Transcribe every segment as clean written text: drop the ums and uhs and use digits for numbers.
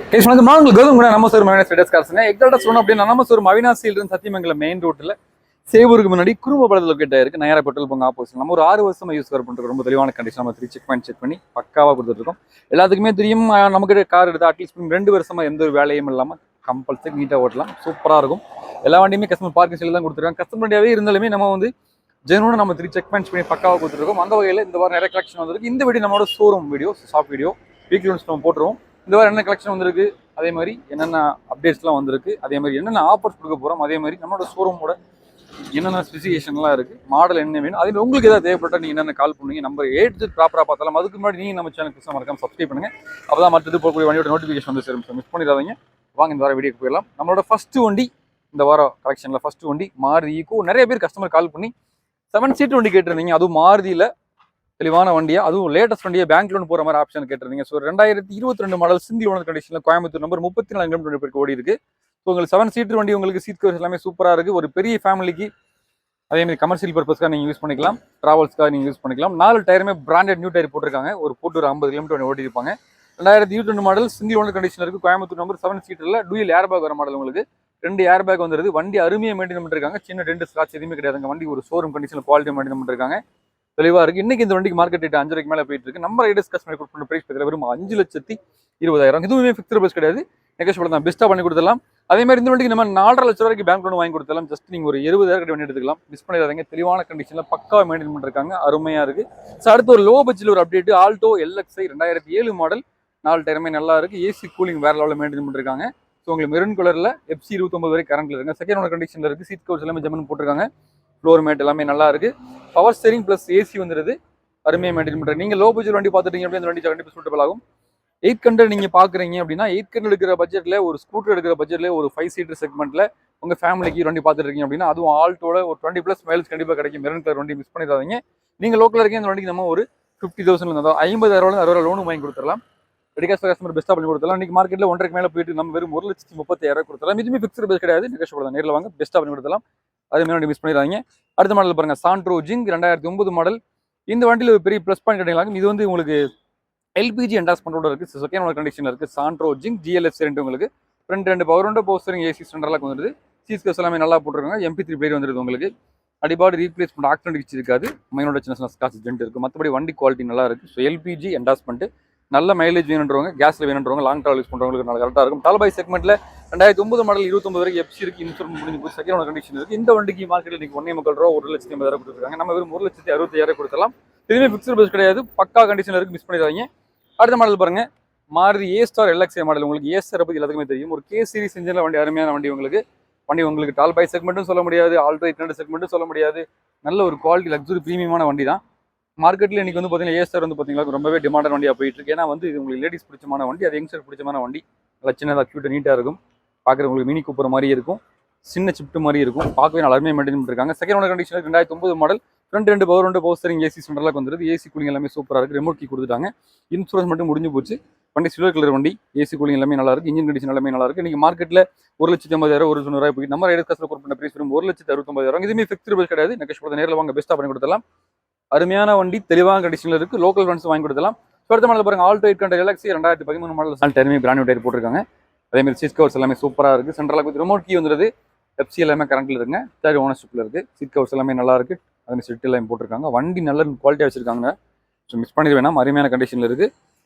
நான் உங்களுக்கு கூட நம்ம ஒரு மைனஸ் ஸ்டேட்டஸ் காசுங்க எக்ஸாக்டா சொல்லணும் அப்படின்னா நம்ம ஒரு அவினாசியில இருந்து சத்தியமங்கலம் மெயின் ரோட்ல சேவூருக்கு முன்னாடி குடும்ப படத்தில் லொக்கேட் ஆயிருக்கு. Nayara petrol bunk opposite. நம்ம ஒரு 6 வருஷமா யூஸ் பண்ணிட்டு ரொம்ப தெளிவான கண்டிஷன் நம்ம 3 செக் பண்ணி பக்காவா கொடுத்துட்டு இருக்கோம். எல்லாத்துக்குமே தெரியும் நமக்கு கார் எடுத்து அட்லீஸ்ட் 2 வருஷமா எந்த ஒரு வேலையும் இல்லாம கம்பல்சரி நீட்டா ஓட்டலாம். சூப்பரா இருக்கும். எல்லா வண்டியுமே கஸ்டமர் பார்க்கிங் சைடில் தான் கொடுத்துருக்காங்க. கஸ்டமர் வண்டியாவே இருந்தாலுமே நம்ம வந்து ஜெனூனா நம்ம 3 செக் பண்ணி பக்காவா கொடுத்துருக்கோம். அந்த வகையில் இந்த வாரம் நிறைய கலெக்ஷன் வந்திருக்கு. இந்த வீடியோ நம்மளோட showroom video, shop video, weekly once நம்ம போட்டுருவோம். இந்த வாரம் என்ன கலெக்ஷன் வந்திருக்கு, அதே மாதிரி என்னென்ன அப்டேட்ஸ்லாம் வந்திருக்கு, அதே மாதிரி என்னென்ன ஆஃபர்ஸ் கொடுக்க போகிறோம், அதே மாதிரி நம்மளோட ஷோரூமோட என்னென்ன ஸ்பெசிஃபிகேஷன்லாம் இருக்குது, மாடல் என்ன வேணும், அதில் உங்களுக்கு ஏதாவது தேவைப்பட்டால் நீங்கள் என்னென்ன கால் பண்ணுவீங்க, நம்பர் 8 ப்ராப்பராக பார்த்தாலும். அதுக்கு முன்னாடி நீங்கள் நம்ம சேனலுக்கு மறக்காம சப்ஸ்கிரைப் பண்ணுங்கள். அப்போ தான் மற்றது போகக்கூடிய வண்டியோட நோட்டிஃபிகேஷன் வந்து சேரும். மிஸ் பண்ணிடாதீங்க. வாங்க இந்த வாரம் வீடியோக்கு போயிடலாம். நம்மளோட ஃபஸ்ட்டு வண்டி இந்த வாரம் கலெக்ஷனில் ஃபஸ்ட்டு வண்டி மாருதி ஈகோ. நிறைய பேர் கஸ்டமர் கால் பண்ணி 7 சீட் வண்டி கேட்டிருந்தீங்க. அதுவும் மாருதியில் தெளிவான வண்டியா, அதுவும் லேட்டஸ்ட் வண்டியா, பேங்க் லோன் போகிற மாதிரி ஆப்ஷன் கேட்டிருந்தீங்க. ஸோ 2022 மாடல் சிங்கிள் ஓனர் கண்டிஷனில் கோயம்புத்தூர் நம்பர் 34 கிலோமீட்டர் ஓடி இருக்கு. ஸோ உங்களுக்கு 7 சீட்டர் வண்டி, உங்களுக்கு சீட் கவர்ஸ் எல்லாமே சூப்பராக இருக்குது. ஒரு பெரிய ஃபேமிலிக்கு அதேமாதிரி கமர்ஷியல் பர்பஸ்க்காக நீங்கள் யூஸ் பண்ணிக்கலாம், ட்ராவல்ஸ்க்காக நீங்கள் யூஸ் பண்ணிக்கலாம். 4 டயருமே பிராண்டட் நியூ டயர் போட்டிருக்காங்க. ஒரு 50 கிலோமீட்டர் ஓடி இருப்பாங்க. 2022 மாடல் சிங்கிள் ஓனர் கண்டிஷன் இருக்குது. கோயம்புத்தூர் நம்பர் 7 சீட்டரில் டூயல் ஏர் பேக் வர மாடல். உங்களுக்கு 2 ஏர் பேக் வந்துருது. வண்டி அருமையாக மெயின்டைன் பண்ணிருக்காங்க. சின்ன 2 ஸ்கிராட்ச் எதுவுமே கிடையாதுங்க. வண்டி ஒரு ஷோரூம் கண்டிஷனில் குவாலிட்டி மெயின்டைன் பண்ணிருக்காங்க. தெளிவாக இருக்குது. இன்னைக்கு இந்த வண்டிக்கு மார்க்கெட் ரேட் 5,00,000 மேலே போயிட்டு இருக்கு. நம்ம ரைடர்ஸ் கஸ்டமர் கொடுத்த பிரைஸ் பற்றி வெறும் 5,20,000. இதுவுமே ஃபிக்ஸ்ட் பிரைஸ் கிடையாது, நெகோஷியபிள் தான். பெஸ்ட்டாக பண்ணி கொடுத்துடலாம். அதே மாதிரி இந்த வண்டிக்கு நம்ம 4.5 லட்சம் ரூபாய்க்கு பேங்க் லோன் வாங்கி கொடுத்தலாம். ஜஸ்ட் நீங்கள் ஒரு 70,000 கட்டி வண்டி எடுத்துக்கலாம். மிஸ் பண்ணிடாதீங்க. தெளிவான கண்டிஷனில் பக்காவாக மெயின்டைன் பண்ணிருக்காங்க. அருமையாக இருக்குது. ஸோ அடுத்து ஒரு லோ பட்ஜெட்டில் ஒரு அப்டேட், ஆல்டோ LXi 2007 மாடல். 4 டயருமே நல்லா இருக்குது. ஏசி கூலிங் வேற லெவலில் மெயின்டைன் பண்ணிருக்காங்க. ஸோ உங்களுக்கு மெரூன் கலரில் FC 29 வரை கரண்ட்ல இருக்குங்க. செகண்ட் ஓனர் கண்டிஷனில் இருக்குது. சீட் கவர்ஸ் எல்லாமே ஜம்மன் போட்டிருக்காங்க. ஃப்ளோர் மேட் எல்லாமே நல்லா இருக்குது. பவர் ஸ்டீரிங் ப்ளஸ் AC வந்துருது. அருமையாக மெயின்டைன் பண்ணுறேன். நீங்கள் லோ பட்ஜெட் வண்டி பார்த்துட்டீங்க அப்படின்னா இந்த வண்டி கண்டிப்பாக சூட்டபிள் ஆகும். 800 நீங்கள் பார்க்குறீங்க அப்படின்னா 800 எடுக்கிற பட்ஜெட்டில், ஒரு ஸ்கூட்டர் எடுக்கிற பட்ஜெட்டில், ஒரு 5 சீட்டர் செக்மெண்ட்டில் உங்கள் ஃபேமிலிக்கு வண்டி பார்த்துட்டு இருக்கீங்க அப்படின்னா அதுவும் ஆல்டோட ஒரு 20+ மைல்ஸ் கண்டிப்பாக கிடைக்கும். மெரூன் கலர் வண்டி மிஸ் பண்ணிடாதீங்க. நீங்கள் லோக்கலில் இருக்கீங்க இந்த வண்டிக்கு நம்ம ஒரு 50,000 அதாவது 50,000 60,000 லோனு வாங்கி கொடுத்துடலாம். ரெடிகாஸ்ட் கஸ்டமர் பெஸ்ட்டாக பண்ணி கொடுத்துடலாம். இன்றைக்கி மார்க்கெட்டில் 1.5 மேலே போயிட்டு நம்ம வெறும் 1,30,000 கொடுத்துடலாம். இதுவுமே ஃபிக்ஸ்டு பேஸ் கிடையாது, நெகோஷியபிள் தான். நேரில் வாங்க, பெஸ்ட்டாக பண்ணி கொடுத்துடலாம். அதே மாதிரி வண்டி மிஸ் பண்ணிடாதீங்க. அடுத்த மாடல் பாருங்கள், சாண்ட்ரோ ஜிங் 2009 மாடல். இந்த வண்டியில் ஒரு பெரிய ப்ளஸ் பாயிண்ட் கிடைக்கலாம். இது வந்து உங்களுக்கு LPG என்டாஸ்மெண்ட்டோட இருக்குது. செகண்ட் ஓனர் கண்டிஷனில் இருக்குது. சாண்ட்ரோ ஜிங் GLS 2 உங்களுக்கு front 2 power window, power steering, AC சென்டர்லாம் வந்துருது. சீட் கவர்ஸ் எல்லாமே நல்லா போட்டிருக்காங்க. MP3 பிளேயர் வந்துருது. உங்களுக்கு அடிபாடு ரீப்ளேஸ்மெண்ட் ஆக்சிடென்ட் வச்சு இருக்காது. மைனோட சின்ன ஸ்காட்ச் ஜென்ட் இருக்குது. மற்றபடி வண்டி குவாலிட்டி நல்லா இருக்குது. ஸோ LPG என்டாஸ்மெண்ட், நல்ல மைலேஜ் வேணுன்றவங்க, கேஸில் வேணுன்றவங்க, லாங் ட்ராவல் யூஸ் பண்ணுறவங்களுக்கு நல்லா கரெக்டாக இருக்கும். டால்பாய் செக்மெண்ட்டில் 2009 மாடல் 29 வரைக்கும் FC இருக்குது. இன்சூரன்ஸ் முடிஞ்சு போய் செகண்ட் ஓனர் கண்டிஷன் இருக்குது. இந்த வண்டிக்கு மார்க்கெட்டில் நீங்கள் 1,50,000 ரூபா 1,80,000 கொடுத்துருக்காங்க. நம்ம வெறும் 1,60,000 கொடுத்துடலாம். இதுவுமே ஃபிக்ஸ்டு பேஸ் கிடையாது, பக்கா கண்டிஷனில் இருக்குது. மிஸ் பண்ணிடாதீங்க. அடுத்த மாடல் பாருங்க, மாருதி A-Star LXi மாடல். உங்களுக்கு A-Star பற்றி எல்லாத்துக்குமே தெரியும். ஒரு K சீரிஸ் இன்ஜினில் வண்டி, அருமையான வண்டி. உங்களுக்கு டால்பாய் செக்மெண்ட்டும் சொல்ல முடியாது, ஆல்டோ 800 செக்மெண்ட்டும் சொல்ல முடியாது. நல்ல ஒரு குவாலிட்டி லக்ஸுரி ப்ரீமியமான வண்டி தான். மார்க்கெட்டில் இன்றைக்கி வந்து பார்த்தீங்கன்னா A-Star வந்து பார்த்தீங்கன்னா ரொம்பவே டிமாண்டான வண்டியாக போயிட்டு இருக்கு. ஏன்னா வந்து இது உங்களுக்கு லேடிஸ் பிடிச்சமான வண்டி, அது யங்ஸ்டர் பிடிச்சமான வண்டி. நல்லா சின்னதாக க்யூட்டாக நீட்டாக இருக்கும். பார்க்குறவங்களுக்கு மினி கூப்பர் மாதிரி இருக்கும், சின்ன சிப்ட் மாதிரி இருக்கும். பார்க்கவே நல்லா அருமையாக மெயின்டைன் பண்ணிருக்காங்க. Second owner condition 2009 model. Front 2 power window, power steering, AC சென்டர்லாம் வந்துருது. AC கூலிங் எல்லாமே சூப்பராக இருக்குது. ரிமோட் கீ கொடுத்துட்டாங்க. இன்சூரன்ஸ் மட்டும் முடிஞ்சு போச்சு. வண்டி சில்வர் கலர் வண்டி. AC கூலிங் எல்லாமே நல்லா இருக்குது. இன்ஜின் கண்டிஷன் எல்லாமே நல்லா இருக்குது. நீங்கள் மார்க்கெட்டில் 1,80,000 1,90,000 போய் நம்ம ரைடர் காசில் கொடுத்த பிரைஸ் வரும் 1,69,000. இதுவுமே ஃபிக்ஸ்டு பிரைஸ் கிடையாது, நெகோஷியபிள். நேரில் வாங்க, பெஸ்ட்டாக பண்ணி கொடுத்துடலாம். அருமையான வண்டி, தெளிவான கண்டிஷனில் இருக்குது. லோக்கல் ஃப்ரெண்ட்ஸ் வாங்கி கொடுத்தலாம். அடுத்த மாடல் பாருங்க, ஆல்டோ 800 LXi 2013 மாடல். டயருமே பிராண்ட் நியூ டயர் போட்டிருக்காங்க. அதேமாதிரி சீட் கவர்ஸ் எல்லாமே சூப்பராக இருக்குது. சென்ட்ரலாக வித் ரிமோட் கீ வந்துருது. FC எல்லாமே கரண்ட்டில் இருக்குங்க. தேர்ட் ஓனர்ஷிப்பில் இருக்குது. சீட் கவர்ஸ் எல்லாமே நல்லா இருக்குது. அதேமாதிரி செட் எல்லாமே போட்டிருக்காங்க. வண்டி நல்ல குவாலிட்டியாக வச்சிருக்காங்க. ஸோ மிஸ் பண்ணிட வேணாம், அருமையான கண்டிஷனில் இருக்குது.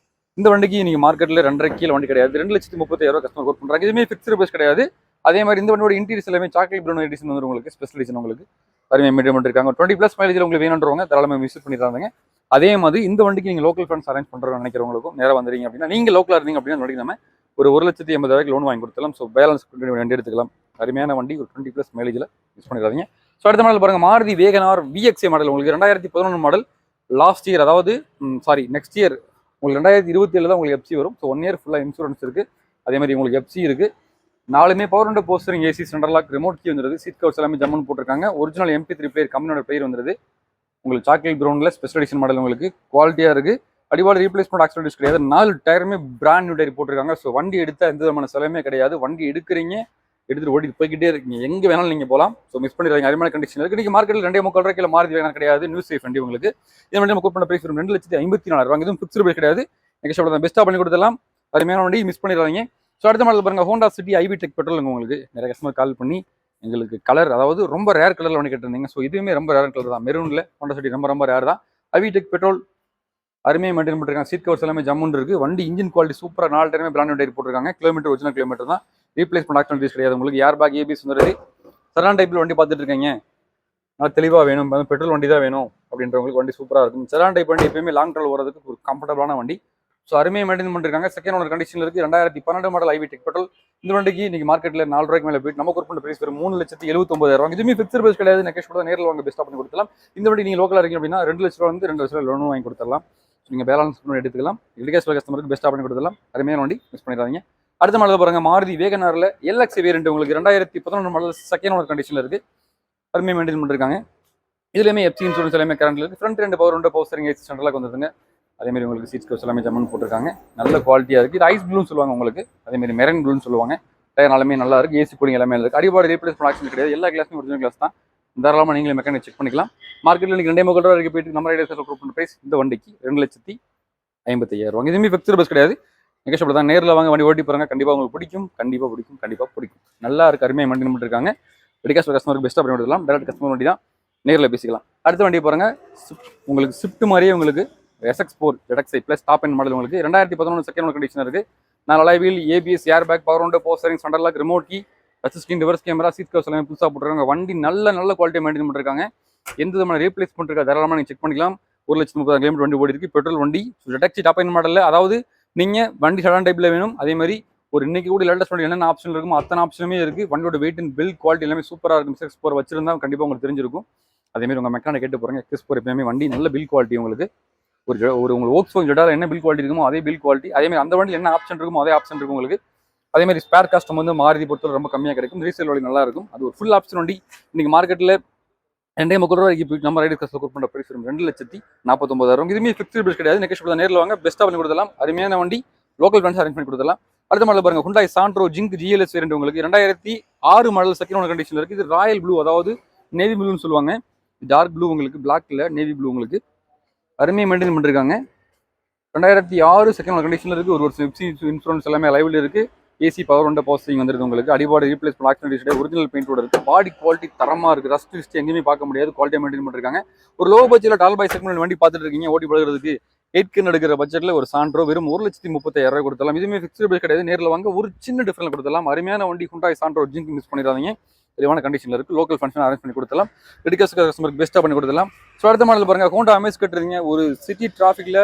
இந்த வண்டிக்கு நீங்கள் மார்க்கெட்டில் 2.5 கீழே வண்டி கிடையாது. 2,30,000 கஸ்டமர் கோட் பண்ணுறாங்க. இதுவுமே ஃபிக்ஸ்டு பிரைஸ் கிடையாது. அதே மாதிரி இந்த வண்டியோட இன்டீரியர்ஸ் எல்லாமே சாக்லேட் ப்ரௌன் எடிஷன் வந்து உங்களுக்கு ஸ்பெஷல் எடிஷன். உங்களுக்கு அருமையாக மெயின்டைன் பண்ணிருக்காங்க. 20+ மைலேஜில் உங்களுக்கு வேணுன்றவங்க தாராளமாக விசிட் பண்ணிடுறாங்க. அதே மாதிரி இந்த வண்டிக்கு நீங்கள் லோக்கல் ஃப்ரெண்ட்ஸ் அரேஞ்ச் பண்ணுறோம்னு நினைக்கிறவங்களுக்கும் நேராக வந்துறீங்க அப்படின்னா, நீங்கள் லோக்கலாக இருந்தீங்க அப்படின்னா வண்டிக்கு நம்ம ஒரு 1,80,000 லோன் வாங்கி கொடுத்தலாம். ஸோ பேலன்ஸ் வண்டி எடுத்துக்கலாம். அருமையான வண்டி, ஒரு 20+ மைலேஜில் யூஸ் பண்ணிடாதீங்க. ஸோ அடுத்த மாடல் பாருங்கள், மாருதி வேகனார் VXi மாடல். உங்களுக்கு 2011 மாடல். லாஸ்ட் இயர், அதாவது நெக்ஸ்ட் இயர் உங்களுக்கு 2027 தான் உங்களுக்கு FC வரும். ஸோ 1 இயர் ஃபுல்லாக இன்சூரன்ஸ் இருக்குது. அதே மாதிரி உங்களுக்கு FC இருக்குது. 4மே power window, power steering, AC centre lock, remote key வந்துருது. சீட் கவர்ஸ் எல்லாமே ஜம்மன் போட்டிருக்காங்க. ஒரிஜினல் MP3 பிளேயர், கம்பெனியோட பிளேயர் வந்துருது. உங்களுக்கு சாக்லேட் ப்ரௌனில் ஸ்பெஷல் எடிஷன் மாடல். உங்களுக்கு குவாலிட்டியாக இருக்குது. அடிபாடு ரீப்ளேஸ்மெண்ட் ஆக்சிடென்ட் கிடையாது. 4 டயருமே பிராண்ட் நியூ டயர் போட்டிருக்காங்க. ஸோ வண்டி எடுத்தால் எந்த விதமான செலவுமே கிடையாது. வண்டி எடுக்கிறீங்க, எடுத்துகிட்டு ஓட்டிட்டு போய்கிட்டே இருக்கீங்க, எங்கே வேணாலும் நீங்கள் போகலாம். ஸோ மிஸ் பண்ணிடுறாங்க. அருமையான கண்டிஷன் இருக்குது. இன்றைக்கி மார்க்கெட்டில் 2,3,000 ரூபாய்க்கு மாருதி வேணா கிடையாது. நியூ சேஃப் வண்டி. உங்களுக்கு இது வண்டி நம்ம கோட் பண்ண பிரைஸ் 2,54,000. இதுவும் ஃபிக்ஸ்டு பிரைஸ் கிடையாது, நெகோஷியபிள் தான். பெஸ்ட்டாக பண்ணி கொடுத்துடலாம். அருமையான வண்டி, மிஸ் பண்ணிடுறாங்க. ஸோ அடுத்த மாடல் பாருங்க Honda city i-VTEC petrol உங்களுக்கு நிறைய கஸ்டமர் கால் பண்ணி எங்களுக்கு கலர் அதாவது ரொம்ப ரேர் கலரில் ஒன்று கேட்டிருந்தீங்க. ஸோ இதுவுமே ரொம்ப ரேர் கலர் தான், மெரூனில் ஹோண்டா சிட்டி ரொம்ப ரொம்ப ரேர் தான். ஐவி டெக் பெட்ரோல் அருமையாக மெயின்டைன் பண்ணிருக்காங்க. சீட் கவர்ஸ் எல்லாமே ஜம்முன்னு இருக்குது. வண்டி இன்ஜின் குவாலிட்டி சூப்பராக 4 டைமே பிராண்ட் டயர் போட்டிருக்காங்க. கிலோமீட்டர் ஒரிஜினல் கிலோமீட்டர் தான், ரீப்ளேஸ்மெண்ட் ஆக்சிடென்ட் கிடையாது. உங்களுக்கு ஏர் பேக் ஏபிஎஸ் வந்துருது. சரான் டைப்பில் வண்டி பார்த்துட்டு இருக்கீங்க, நல்லா தெளிவாக வேணும், பெட்ரோல் வண்டி தான் வேணும் அப்படின்றவங்களுக்கு வண்டி சூப்பராக இருக்கும். சரான் டைப் வண்டி எப்பயுமே லாங் ட்ராவல் வரதுக்கு ஒரு கம்ஃபர்டபுளான வண்டி. ஸோ அருமையாக மெயின்டைன் பண்ணிருக்காங்க. செகண்ட் ஓனர் கண்டிஷனில் இருக்குது. 2012 மாடல் ஐவி டெக் பெட்ரோல். இந்த வண்டிக்கு இன்னைக்கு மார்க்கெட்டில் 4 ரூபாய்க்கு மேலே போயிட்டு நமக்கு ஒரு பிரைஸ் வரும் 3,79,000. இதுவுமே ஃபிக்ஸட் பிரைஸ் கிடையாது. நெக்ஸ்ட் கூட நேரில் வாங்க பெஸ்ட்டாக பண்ணி கொடுக்கலாம். இந்த வண்டி நீங்கள் லோக்கலாக இருக்கீங்க அப்படின்னா 2 லட்ச ரூபா வந்து 2 லட்ச ரூபா லோனும் வாங்கி கொடுத்துடலாம். நீங்கள் பேலன்ஸ் பண்ணி எடுத்துக்கலாம். எலிகேஸ் கஸ்டமருக்கு பெஸ்ட்டாக பண்ணி கொடுத்துடலாம். அருமையான வண்டி, மிஸ் பண்ணிடாதீங்க. அடுத்த மாடல் பாருங்க மாருதி வேகனாரில் எல்எக்ஸ் வேரியன்ட் உங்களுக்கு 2011 மாடல் செகண்ட் ஓனர் கண்டிஷனில் இருக்குது. அருமையாக மெயின்டைன் பண்ணிருக்காங்க. இதுலேயுமே எஃப்சி இன்சூரன்ஸ் எல்லாமே கரண்ட்ல இருக்குது. Front 2 power 2 power steering AC சென்ட்ரலாக வந்துருங்க. அதேமாதிரி உங்களுக்கு சீட் கவர்ஸ் எல்லாமே ஜம்மன் போட்டிருக்காங்க. நல்ல குவாலிட்டியாக இருக்குது. இது ஐஸ் ப்ளூன்னு சொல்லுவாங்க உங்களுக்கு, அதேமாதிரி மெரன் ப்ளூன்னு சொல்லுவாங்க. டயர் எல்லாமே நல்லா இருக்குது. ஏசி கூலிங் எல்லாமே இருக்குது. அடிபாடு ரீப்ளேஸ்மெண்ட் ஆக்ஷன் கிடையாது. எல்லா கிளாஸுமே ஒரிஜினல் கிளாஸ் தான். தாராளமாக நீங்களே மெக்கானிக் செக் பண்ணிக்கலாம். மார்க்கெட்டில் நீங்கள் 2.3 ரூபா வரைக்கும் போயிட்டு நம்ம ஐடியா பிரைஸ் இந்த வண்டிக்கு 2,55,000. இதுவுமே ஃபிக்ஸ்டு பஸ் கிடையாது, நெகோஷியபிள் தான். நேரில் வாங்க வண்டி ஓட்டி போகிறாங்க, கண்டிப்பாக உங்களுக்கு பிடிக்கும். கண்டிப்பாக பிடிக்கும். நல்லா இருக்குது, அருமையாக மெயின்டைன் பண்ணிருக்காங்க. ரெடிகாஸ்ட் கஸ்டமருக்கு பெஸ்ட்டாக பண்ணி கொடுக்கலாம். டேரக்ட் கஸ்டமர் வண்டி தான், நேரில் பேசிக்கலாம். அடுத்த வண்டி பாருங்க, உங்களுக்கு ஸ்விஃப்ட் மாதிரியே உங்களுக்கு SX4 ZXi plus top end model உங்களுக்கு 2011 செகண்ட் ஓனர் கண்டிஷன் இருக்குது. 4 alloy wheel, ABS, air bag, power window, power steering, centre lock, remote key, touch screen, reverse camera, seat covers எல்லாமே புதுசாக போட்டுருக்காங்க. வண்டி நல்ல குவாலிட்டியாக மெயின்டைன் பண்ணிருக்காங்க. எந்த விதமான ரீப்ளேஸ்மெண்ட் இருக்கா, தாராளமாக நீங்கள் செக் பண்ணிக்கலாம். 1,30,000 கிலோமீட்டர் வண்டி ஓடி இருக்கு. பெட்ரோல் வண்டி ZXi டாப் எண்ட் மாடலில். அதாவது நீங்கள் வண்டி சடான் டைப்பில் வேணும், அதே மாதிரி ஒரு இன்னைக்கு கூட லேட்டஸ்ட் வண்டி என்னென்ன ஆப்ஷன் இருக்குமோ அத்தனை ஆப்ஷனுமே இருக்குது. வண்டியோட வெயிட் அண்ட் பில்ட் குவாலிட்டி எல்லாமே சூப்பராக இருக்கும். SX4 வச்சிருந்தா கண்டிப்பாக உங்களுக்கு தெரிஞ்சிருக்கும். அதேமாதிரி உங்கள் மெக்கானிக் கேட்டு போகிறாங்க. SX4 எப்பயுமே வண்டி நல்ல பில் குவாலிட்டி உங்களுக்கு ஒரு உங்களுக்கு Volkswagen Jetta என்ன பில் குவாலிட்டி இருக்குமோ அதே பில் குவாலிட்டி. அதேமாதிரி அந்த வண்டி என்ன ஆப்ஷன் இருக்குமோ அதே ஆப்ஷன் இருக்கும் உங்களுக்கு. அதேமாதிரி ஸ்பேர் காஸ்ட் வந்து மாருதி பொறுத்தவரை ரொம்ப கம்மியாக கிடைக்கும். ரீசேல் வழி நல்லா இருக்கும். அது ஒரு ஃபுல் ஆப்ஷன் வண்டி. இன்னைக்கு மார்க்கெட்டில் 2.3 ரூபாய்க்கு போயிட்டு நம்ம ரைடர் காஸ்ட்டில் கொடுப்போம். பிரைஸ் வரும் 2,49,000. இதுவுமே ஃபிக்ஸ்டு பிரைஸ் கிடையாது, நெகோஷியபிள் தான். நேரில் வாங்க பெஸ்ட்டாக பண்ணி கொடுத்துடலாம். அருமையான வண்டி, லோக்கல் பிரான்ஸ் அரேஞ்ச் பண்ணி கொடுத்துடலாம். அடுத்த மாடல் பாருங்க Hyundai Santro zing GLS variant உங்களுக்கு 2006 மாடல் செகண்ட் ஓனர் கண்டிஷனில் இருக்குது. இது ராயல் ப்ளூ, அதாவது நேவி ப்ளூன்னு சொல்லுவாங்க. டார்க் ப்ளூ உங்களுக்கு, பிளாக்ல நேவி ப்ளூ உங்களுக்கு அருமையாக மெயின்டைன் பண்ணிருக்காங்க. 2006 செகண்ட் ஓனர் கண்டிஷனில் இருக்குது. ஒரு வருஷம் எஃப்சி இன்சூரன்ஸ் எல்லாமே லைவில் இருக்குது. AC power window power steering வந்துருக்கு உங்களுக்கு. அடிபாடு ரீப்ளேஸ்மெண்ட் ஆக்சிடென்ட் ஒரிஜினல் பெயிண்டோட இருக்குது. பாடி குவாலிட்டி தரமாக இருக்குது. ரஸ்ட் லிஸ்ட் எங்கேயுமே பார்க்க முடியாது. குவாலிட்டியாக மெயின்டைன் பண்ணிருக்காங்க. ஒரு லோ பட்ஜெட்டில் டால் பாய் செக்மெண்ட் வண்டி பார்த்துட்டு இருக்கீங்க, ஓட்டி பழகிறதுக்கு 8 எடுக்கிற பட்ஜெட்டில் ஒரு Santro வெறும் 1,35,000 கொடுத்தலாம். இதுவுமே ஃபிக்ஸ்டு பிரைஸ் கிடையாது. நேரில் வாங்க ஒரு சின்ன டிஃபரன்ஸ் கொடுத்தலாம். அருமையான வண்டி Hyundai Santro ஜிங்க் மிஸ் பண்ணிடாதீங்க. தெளிவான கண்டிஷனில் இருக்குது. லோக்கல் ஃபங்க்ஷன் அரேஞ்ச் பண்ணி கொடுத்தலாம். ரெடிகாஸ்ட் கஸ்டமருக்கு பெஸ்ட்டாக பண்ணி கொடுத்தலாம். ஸோ அடுத்த மாடல் பாருங்க Honda Amaze கட்டுறீங்க. ஒரு சிட்டி டிராஃபிக்கில்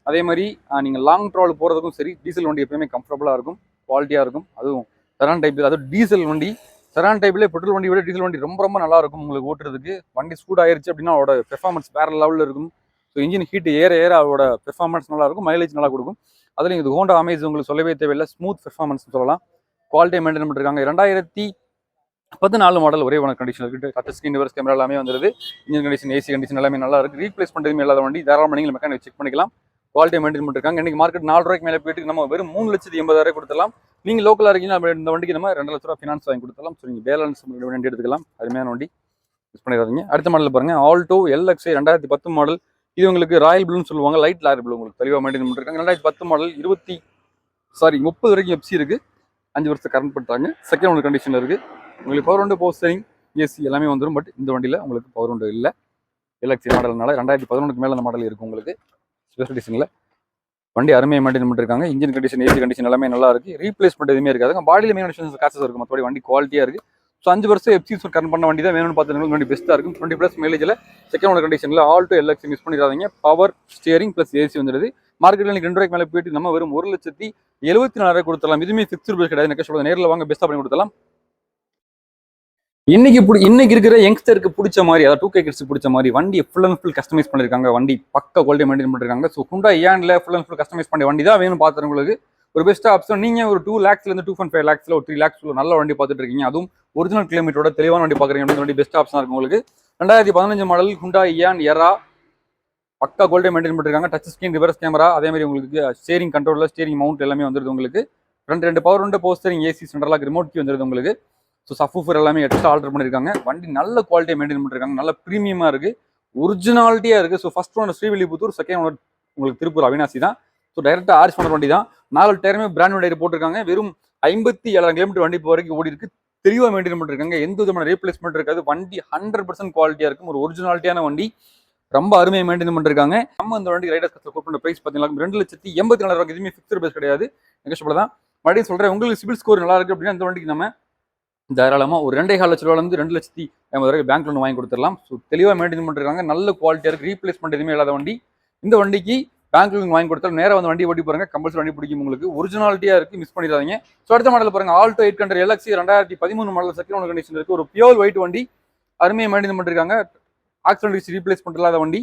அதே மாதிரி நீங்கள் லாங் ட்ராவல் போகிறதுக்கும் சரி, டீசல் வண்டி எப்பயுமே கம்ஃபர்டபுளாக இருக்கும், குவாலிட்டியாக இருக்கும். அதுவும் சரான் டைப்பில், அதுவும் டீசல் வண்டி. சரான் டைப்பில் பெட்ரோல் வண்டி விட டீசல் வண்டி ரொம்ப நல்லா இருக்கும் உங்களுக்கு ஓட்டுறதுக்கு. வண்டி சூட் ஆயிருச்சு அப்படின்னா அதோட பெர்ஃபார்மன்ஸ் வேறு லெவலில் இருக்கும். ஸோ இன்ஜின் ஹீட் ஏற அதோட பெர்ஃபார்மன்ஸ் நல்லா இருக்கும், மைலேஜ் நல்லா கொடுக்கும். அதுலேயும் இது Honda Amaze உங்களுக்கு சொல்லவே தேவையில்லை, ஸ்மூத் பெர்ஃபார்மன்ஸ் சொல்லலாம். குவாலிட்டியை மெயின்டைன் பண்ணிருக்காங்க. 2014 மாடல் ஒரே ஒன் கண்டிஷன் இருக்குது. டச் ஸ்கிரீன், ரிவர்ஸ் கேமரா எல்லாமே வந்துருது. இன்ஜின் கண்டிஷன், ஏசி கண்டிஷன் எல்லாமே நல்லா இருக்குது. ரீப்ளேஸ் பண்ணுறதுமே இல்லாத வண்டி. தாராளமாக நீங்கள் மெக்கானிக் செக் பண்ணிக்கலாம். குவாலிட்டியை மெயின்டைன் பண்ணிருக்காங்க. இன்னைக்கு மார்க்கெட் 4 ரூபாய்க்கு மேலே போயிட்டு நம்ம வெறும் 3,80,000 கொடுத்துலாம். நீங்கள் லோக்கலாக இருக்கீங்கன்னா இந்த வண்டிக்கு நம்ம 2 லட்ச ரூபா ஃபினான்ஸ் வாங்கி கொடுத்துலாம். ஸோ நீங்கள் பேலன்ஸ் வண்டி எடுத்துக்கலாம். அருமையான வண்டி, யூஸ் பண்ணிடாதீங்க. அடுத்த மாடல் பாருங்க Alto LXi 2010 மாடல். இது உங்களுக்கு ராயல் ப்ளூன்னு சொல்லுவாங்க, லைட் ராயல் ப்ளூ உங்களுக்கு தெளிவாக மெயின்டைன் பண்ணிருக்காங்க. 2010 மாடல் 30 வரைக்கும் எஃப்சி இருக்குது. 5 வருஷம் கரண்ட் பண்ணுறாங்க. செகண்ட் ஓனர் கண்டிஷனில் இருக்குது. உங்களுக்கு power window, power steering, AC எல்லாமே வந்துடும். பட் இந்த வண்டியில் உங்களுக்கு பவர் விண்டோ இல்லை. LXi மாடல்னால 2011 மேலே அந்த மாடல் இருக்குது உங்களுக்கு. ஸ்பெஷல் டிசைனில் வண்டி அருமையாக மெயின்டைன் பண்ணிருக்காங்க. இன்ஜின் கண்டிஷன், ஏசி கண்டிஷன் எல்லாமே நல்லா இருக்குது. ரீப்ளேஸ்மெண்ட் எதுவுமே இருக்காது. பாடியில் மெயின்டெனன்ஸ் காசஸ் இருக்கும். மற்றபடி வண்டி குவாலிட்டியாக இருக்குது. ஸோ 5 வருஷம் எஃப்சி கரண்ட் பண்ண வண்டி தான் வேணும்னு பார்த்துட்டு வண்டி பெஸ்ட்டாக இருக்கும். 20+ மைலேஜில் செகண்ட் ஓனர் கண்டிஷனில் Alto LXi மிஸ் பண்ணிடாதீங்க. பவர் ஸ்டியரிங் ப்ளஸ் ஏசி வந்துடுது. மார்க்கெட்டில் நீங்கள் 2 ரூபாய்க்கு மேலே போயிட்டு நம்ம வெறும் 1,74,000 கொடுத்துடலாம். இதுவுமே ஃபிக்ஸ்டு பிரைஸ் கிடையாது, நெகோஷியபிள். நேரில் வாங்க பெஸ்ட்டாக பண்ணி கொடுத்துலாம். இன்னைக்கு இருக்கிற யங்ஸ்டருக்கு பிடிச்ச மாதிரி, அதாவது 2K கிட்ஸ் பிடிச்ச மாதிரி வண்டி ஃபுல் அண்ட் ஃபுல் கஸ்டமைஸ் பண்ணிருக்காங்க. வண்டி பக்க குவாலிட்டி மெயின்டைன் பண்ணிருக்காங்க. So Hyundai Ioniq full and full customise பண்ணி வண்டி தான் வேணும் பார்த்துறவங்களுக்கு ஒரு பெஸ்ட் ஆப்ஷன். நீங்கள் ஒரு 2 lakhsலேருந்து 2.5 lakhsல ஒரு 3 lakhs நல்ல வண்டி பார்த்துட்டு இருக்கீங்க, அதுவும் ஒரிஜினல் கிலோமீட்டரோட தெளிவான வண்டி பார்க்குறீங்க அப்படின்னு வண்டி பெஸ்ட் ஆப்ஷனாக இருக்கும் உங்களுக்கு. 2015 மாடல் Hyundai Ioniq Era பக்கா குவாலிட்டி மெயின்டைன் பண்ணிருக்காங்க. டச் ஸ்கிரீன், ரிவர்ஸ் கேமரா, அதே மாதிரி உங்களுக்கு ஸ்டீரிங் கண்ட்ரோலில் ஸ்டீரிங் மவுண்ட் எல்லாமே வந்துருது உங்களுக்கு. 2 power window, power steering, AC central lock, remote key வந்துருது உங்களுக்கு. ஸோ சப்வூஃபர் எல்லாமே எக்ஸ்ட்ரா ஆல்டர் பண்ணியிருக்காங்க. வண்டி நல்ல குவாலிட்டியை மெயின்டைன் பண்ணிருக்காங்க. நல்ல ப்ரீமியமாக இருக்குது, ஒரிஜினாலிட்டியாக இருக்குது. So first owner Srivilliputhur, second owner உங்களுக்கு திருப்பூர் அவினாசி தான். ஸோ டைரெக்டாக ஆர்ஸ் பண்ண வண்டி தான். 4 டயருமே பிராண்ட் டயர் போட்டிருக்காங்க. வெறும் 57,000 கிலோமீட்டர் வண்டி இப்போ வரைக்கும் ஓடி இருக்கு. தெளிவாக மெயின்டைன் பண்ணிருக்காங்க. எந்த விதமான ரீப்ளேஸ்மெண்ட் இருக்காது. வண்டி 100% குவாலிட்டியா இருக்கும். ஒரு ஒரிஜினாலிட்டியான வண்டி. ரொம்ப அருமையாக மெயின்டைன் பண்ணிருக்காங்க. நம்ம இந்த வண்டி ரைடர்ஸ் கஸ்டமர் கோட் பண்ண பிரைஸ் பார்த்தீங்கன்னா 2,84,000 எதுவுமே ஃபிக்ஸ்டு பிரைஸ் கிடையாது. நெகோஷியபிள் தான். மறுபடியும் சொல்றேன், உங்களுக்கு சிபில் ஸ்கோர் நல்லா இருக்கு அப்படின்னா இந்த வண்டிக்கு நம்ம தாராளமா ஒரு 2,4 லட்ச ரூபாயிலிருந்து 2,50,000 வரைக்கும் பேங்க் லோன் வாங்கி கொடுத்துடலாம். ஸோ தெளிவாக மெயின்டைன் பண்ணிருக்காங்க. நல்ல குவாலிட்டியா இருக்கு. ரீப்ளேஸ்மெண்ட் எதுவுமே இல்லாத வண்டி. இந்த வண்டிக்கு பேங்க் லோன் வாங்கி கொடுத்தாலும் நேராக வந்து வண்டி ஓட்டி பாருங்க. கம்பல்சரி வண்டி பிடிக்கும் உங்களுக்கு. ஒரிஜினாலிட்டியா இருக்கு. மிஸ் பண்ணிடாதீங்க. ஸோ அடுத்த மாடல் பாருங்க, Alto 800 LXi 2013 model second owner condition இருக்கு. ஒரு பியூர் ஒயிட் வண்டி. அருமையாக மெயின்டைன் பண்ணிருக்காங்க. ஆக்சிடென்ட் ரீப்ளேஸ் இல்லாத வண்டி.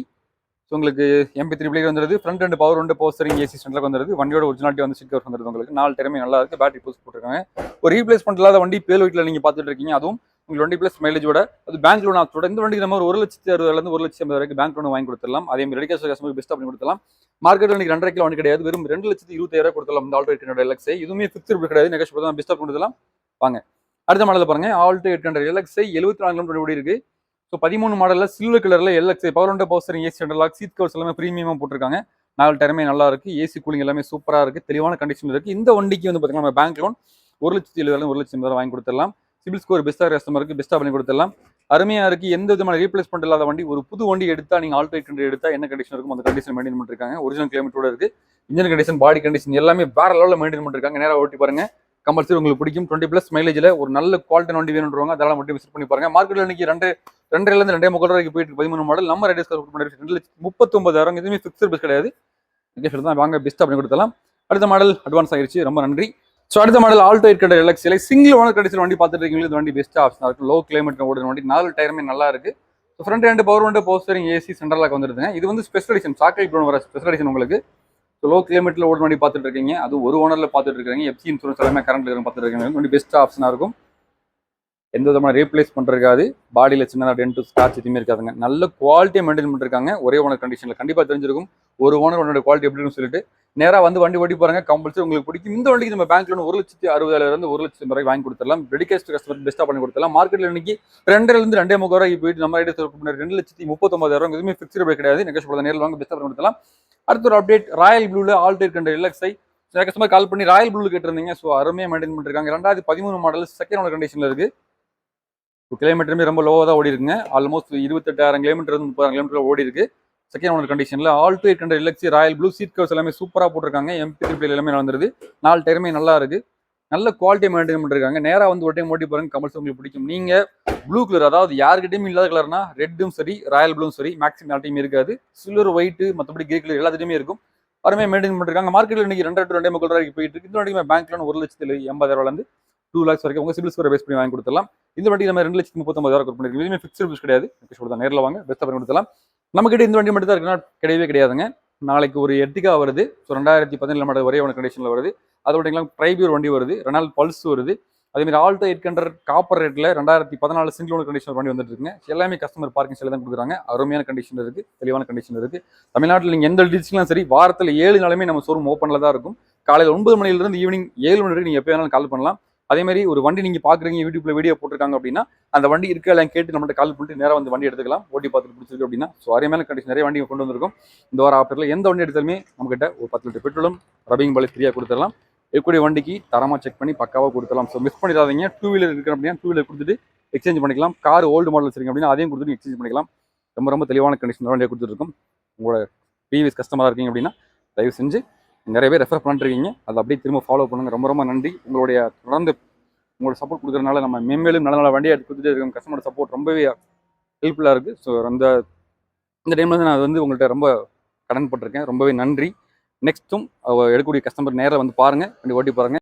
ஸோ உங்களுக்கு MP3 பிளேயர் வந்துருது. ஃப்ரண்ட் அண்ட் பவர் ரெண்டு பவர் ஸ்டீரிங் ஏசி ஸ்டாண்டில் வந்துருது. வண்டியோட ஒரிஜினாலிட்டி வந்து சீட் கவர் வந்துருது. உங்களுக்கு 4 டயருமே நல்லா இருக்கு. பேட்டரி போஸ்ட் போட்டிருக்காங்க. ஒரு ரீப்ளேஸ்மெண்ட் இல்லாத வண்டி பேல் வீட்டில் நீங்க பார்த்துட்டு இருக்கீங்க. அதுவும் உங்களுக்கு 20+ மைலேஜோட அது பேங்க் லோன் ஆத்தோட இந்த வண்டிக்கு நம்ம ஒரு 1,60,000 1,50,000 வரைக்கும் பேங்க் லோன் வாங்கி கொடுத்துடலாம். அதே மாதிரி ரெடிகேஷன் கஸ்டமருக்கு பெஸ்ட்டாக பண்ணி கொடுத்துடலாம். மார்க்கெட்டில் இன்னைக்கு 2.5 கிலோ வண்டி கிடையாது. வெறும் 2,20,000 கொடுத்துடலாம். இந்த ஆல்டோ 800 LXi இதுவுமே ஃபிக்ஸ்டு கிடையாது. நெகோஷியபிள் தான். பெஸ்ட்டாக கொடுத்துடலாம். வாங்க அடுத்த மாடலில் பாருங்க, ஆல்டோ 800 LXi 74 கிலோமீட்டர் ஓடி இருக்கு. ஸோ 13 மாடலில் சில்வர் கலரில் LXi power and power steering AC standard lock, seat covers எல்லாமே ப்ரீமியமாக போட்டிருக்காங்க. 4 டயருமே நல்லா இருக்கு. ஏசி கூலிங் எல்லாமே சூப்பராக இருக்கு. தெளிவான கண்டிஷன் இருக்கு. இந்த வண்டிக்கு வந்து பார்த்தீங்கன்னா நம்ம பேங்க் லோன் 1,70,000 1,80,000 வாங்கி கொடுத்துடலாம். சிபில் ஸ்கோர் பெஸ்ட்டாக கஸ்டமருக்கு பெஸ்ட்டாக பண்ணி கொடுத்துடலாம். அருமையாக இருக்கு. எந்த விதமான ரீப்ளேஸ்மெண்ட் இல்லாத வண்டி. ஒரு புது வண்டி எடுத்தா நீங்க ஆல்டோ 800 எடுத்தா என்ன கண்டிஷன் இருக்கும் அந்த கண்டிஷன் மெயின்டைன் பண்ணிருக்காங்க. ஒரிஜினல் கிலோமீட்டரோட இருக்கு. இன்ஜின் கண்டிஷன், பாடி கண்டிஷன் எல்லாமே வேற லெவலில் மெயின்டைன் பண்ணிருக்காங்க. நேராக ஓட்டி பாருங்க. கம்பல்சரி உங்களுக்கு பிடிக்கும். 20+ மைலேஜ்ல ஒரு நல்ல குவாலிட்டி வண்டி வேணுன்றவங்க அதெல்லாம் மட்டும் விசிட் பண்ணி பாருங்க. மார்க்கெட்ல இன்னைக்கு 2.5 2.3 வரைக்கும் போயிட்டு 13 மாடல் நம்ம ரைடர்ஸ் 2,39,000 எதுவுமே ஃபிக்ஸ்டு பிரைஸ் கிடையாது. தான் வாங்க பெஸ்ட்டாக பண்ணி கொடுத்தலாம். அடுத்த மாடல் அட்வான்ஸ் ஆயிடுச்சு. ரொம்ப நன்றி. ஸோ அடுத்த model Alto 800 LXi single owner condition வண்டி பார்த்துட்டு இருக்கீங்க. இந்த வண்டி பெஸ்ட்டாக ஆப்ஷனாக இருக்கு. லோ கிலோமீட்டர் ஓடுற வண்டி. 4 டயருமே நல்லா இருக்கு. ஸோ ஃப்ரண்ட் ரெண்டு பவர் ரெண்டு power steering AC central lock வந்துருதுங்க. இது வந்து ஸ்பெஷல் எடிஷன். சாக்லேட் ப்ரௌன் வர ஸ்பெஷல் எடிஷன் உங்களுக்கு. ஸோ லோ கிலோமீட்டரில் ஓடுற வண்டி பார்த்துட்டு இருக்கீங்க. அது ஒரு ஓனரில் பார்த்துட்டு இருக்கீங்க. FC இன்சூரன்ஸ் எல்லாமே கரண்ட் பார்த்துட்டு இருக்கீங்க. வண்டி பெஸ்ட் ஆப்ஷனாக இருக்கும். எந்த விதமான ரீப்ளேஸ் பண்ணுறதுக்காது. பாடியில் சின்னதாக டென்ட் ஸ்காட்ச் எதுவுமே இருக்காதுங்க. நல்ல குவாலிட்டியை மெயின்டைன் பண்ணிருக்காங்க. ஒரே ஓனர் கண்டிஷனில் கண்டிப்பாக தெரிஞ்சிருக்கும். ஒரு ஓனர் உன்னோட குவாலிட்டி எப்படின்னு சொல்லிட்டு நேராக வந்து வண்டி ஓட்டி பாருங்க. கம்பல்சரி உங்களுக்கு பிடிக்கும். இந்த வண்டிக்கு நம்ம பேங்க் லோன் 1,60,000 1,00,000 வரை வாங்கி கொடுத்துடலாம். டெடிகேஸ்ட் கஸ்டமர் பெஸ்ட்டாக பண்ணி கொடுத்துடலாம். மார்க்கெட்டில் இன்னைக்கு 2.5 2.3 ரூபாய்க்கு போயிட்டு நம்ம ரைடர்ஸ் 2,39,000 எதுவுமே ஃபிக்ஸ்டு பிரைஸ் கிடையாது. நெகோஷியபிள் நேரில் வாங்க பெஸ்ட்டாக பண்ணி கொடுத்துலாம். அடுத்த ஒரு அப்டேட், ராயல் ப்ளூல ஆல்டோ 800 LXi கஸ்டமர் கால் பண்ணி ராயல் ப்ளூ கேட்டிருந்தீங்க. ஸோ அருமையாக மெயின்டைன் பண்ணிருக்காங்க. 2013 மாடல் செகண்ட் ஓனர் கண்டிஷனில் இருக்கு. கிலோமீட்டருமே ரொம்ப லோவாக தான் ஓடி இருக்குங்க. ஆல்மோஸ்ட் 28,000 கிலோமீட்டர் 30,000 கிலோமீட்டர் ஓடி இருக்கு. செகண்ட் ஓனர் கண்டிஷனில் Alto 800 LXi royal blue, seat covers எல்லாமே சூப்பராக போட்டிருக்காங்க. MP3 பிளேயர் எல்லாமே வந்துருது. 4 டயருமே நல்லா இருக்கு. நல்ல குவாலிட்டி மெயின்டைன் பண்ணிருக்காங்க. நேராக வந்து ஒரு டைம் ஓட்டி பாருங்க. கம்பல்சரி உங்களுக்கு பிடிக்கும். நீங்க ப்ளூ கலர், அதாவது யாருக்கிட்டையும் இல்லாத கலர்னா ரெட்டும் சரி ராயல் ப்ளூவும் சரி, மேக்ஸிமம் யார்ட்டையும் இருக்காது. சில்வர் ஒயிட் மற்றபடி கிரே கலர் எல்லாத்துலையுமே இருக்கும். அருமையாக மெயின்டைன் பண்ணிருக்காங்க. மார்க்கெட்டில் இன்னைக்கு 2.5 2.3 ரூபாய்க்கு போயிட்டு இருக்கு. இந்த வண்டிக்கு பேங்க் லோன் 1,80,000 2 lakhs வரைக்கும் உங்க சிபில் ஸ்கோரை பேஸ் பண்ணி வாங்கி கொடுத்துடலாம். இந்த வண்டி நம்ம 2,39,000 கொடுத்து பண்ணிருக்கோம். இதுவுமே ஃபிக்ஸ்டு பிரைஸ் கிடையாது. தான் நேரில் வாங்க பெஸ்ட்டாக பண்ணி கொடுத்துடலாம். நம்ம கிட்ட இந்த வண்டி மட்டும் தான் இருக்குன்னா கிடையவே கிடையாதுங்க. நாளைக்கு ஒரு எர்டிகா வருது. ஸோ 2017 மாடல் ஒரே ஒன்று கண்டிஷனில் வருது. அதோட ட்ரைபியூர் வண்டி வருது. ரெனால் பல்ஸ் வருது. அதேமாதிரி ஆல்டோ 800 காப்பர் ரேட்டில் 2014 சிங்கிள் ஓனர் கண்டிஷன் வண்டி வந்துட்டு இருக்குங்க. எல்லாமே கஸ்டமர் பார்க்கிங் செல்லு தான் கொடுக்குறாங்க. அருமையான கண்டிஷன் இருக்கு. தெளிவான கண்டிஷன் இருக்கு. தமிழ்நாட்டில் நீங்கள் எந்த டிஸ்ட்ரிக்ட்லாம் சரி வாரத்தில் 7 நாளுமே நம்ம ஷோரூம் ஓப்பனில் தான் இருக்கும். காலையில் 9 மணிலிருந்து ஈவினிங் 7 மணி வரைக்கும் நீங்கள் எப்போ வேணாலும் கால் பண்ணலாம். அதே மாதிரி ஒரு வண்டி நீங்க பாக்குறீங்க, யூடியூப்ல வீடியோ போட்டிருக்காங்க அப்படின்னா அந்த வண்டி இருக்கா இல்லையா கேட்டு நம்மகிட்ட கால் பண்ணிட்டு நேரம் வந்து வண்டி எடுத்துக்கலாம். ஓட்டி பார்த்துட்டு பிடிச்சிருக்கு அப்படின்னா. ஸோ அருமையான கண்டிஷன் நிறைய வண்டி கொண்டு வந்திருக்கும். இந்த வார ஆஃபரில் எந்த வண்டி எடுத்தாலுமே நம்மகிட்ட ஒரு 10 லிட்டர் பெட்ரோலும் ரபிங் பாலி ஃப்ரீயாக கொடுத்துடலாம். இருக்கக்கூடிய வண்டிக்கு தரமாக செக் பண்ணி பக்காவாக கொடுத்துடலாம். ஸோ மிஸ் பண்ணிடாதீங்க. 2 வீலர் இருக்கு அப்படின்னா 2 வீலர் கொடுத்துட்டு எக்ஸ்சேஞ்ச் பண்ணிக்கலாம். கார் ஓல்டு மாடல் வச்சிருக்கீங்க அப்படின்னா அதையும் கொடுத்துட்டு எக்ஸ்சேஞ்ச் பண்ணிக்கலாம். ரொம்ப ரொம்ப தெளிவான கண்டிஷன் வண்டியை கொடுத்துருக்கும். உங்களோட ப்ரீவியஸ் கஸ்டமராக இருக்கீங்க அப்படின்னா தயவு செஞ்சு நிறைய பேர் ரெஃபர் பண்ணிருக்கீங்க. அதை அப்படியே திரும்ப ஃபாலோ பண்ணுங்க. ரொம்ப ரொம்ப நன்றி. உங்களுடைய தொடர்ந்து உங்களோட சப்போர்ட் கொடுக்குறதுனால நம்ம மென்மேலும் நல்ல நல்ல வண்டியை எடுத்து கொடுத்துட்டே இருக்கோம். கஸ்டமரோட சப்போர்ட் ரொம்பவே ஹெல்ப்ஃபுல்லாக இருக்குது. ஸோ இந்த டைமில் வந்து நான் வந்து உங்கள்கிட்ட ரொம்ப கடன் பட்டிருக்கேன். ரொம்பவே நன்றி. நெக்ஸ்ட்டும் எடுக்கக்கூடிய கஸ்டமர் நேரில் வந்து பாருங்கள், வண்டி ஓட்டி பாருங்கள்.